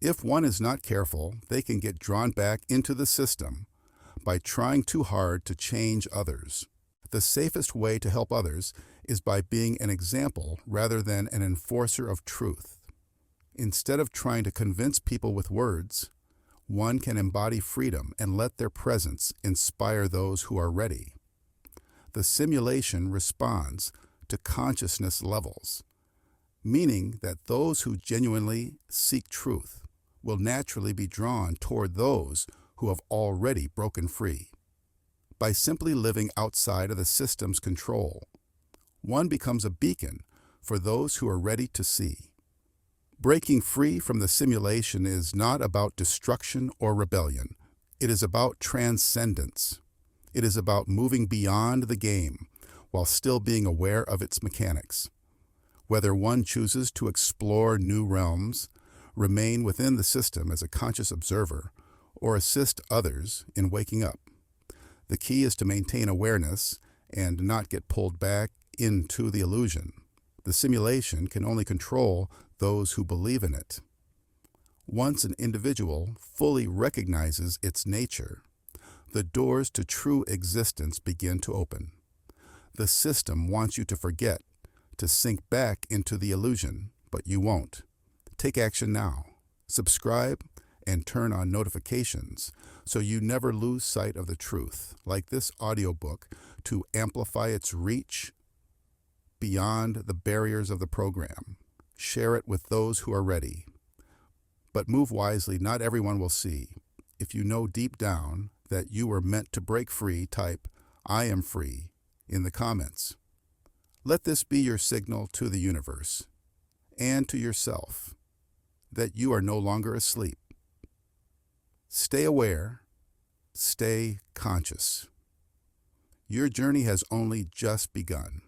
If one is not careful, they can get drawn back into the system by trying too hard to change others. The safest way to help others is by being an example rather than an enforcer of truth. Instead of trying to convince people with words, one can embody freedom and let their presence inspire those who are ready. The simulation responds to consciousness levels, meaning that those who genuinely seek truth will naturally be drawn toward those who have already broken free. By simply living outside of the system's control, one becomes a beacon for those who are ready to see. Breaking free from the simulation is not about destruction or rebellion. It is about transcendence. It is about moving beyond the game while still being aware of its mechanics. Whether one chooses to explore new realms, remain within the system as a conscious observer, or assist others in waking up, the key is to maintain awareness and not get pulled back into the illusion. The simulation can only control those who believe in it. Once an individual fully recognizes its nature, the doors to true existence begin to open. The system wants you to forget, to sink back into the illusion, but you won't. Take action now. Subscribe and turn on notifications so you never lose sight of the truth, like this audiobook, to amplify its reach, beyond the barriers of the program. Share it with those who are ready. But move wisely, not everyone will see. If you know deep down that you were meant to break free, type, "I am free," in the comments. Let this be your signal to the universe and to yourself that you are no longer asleep. Stay aware, stay conscious. Your journey has only just begun.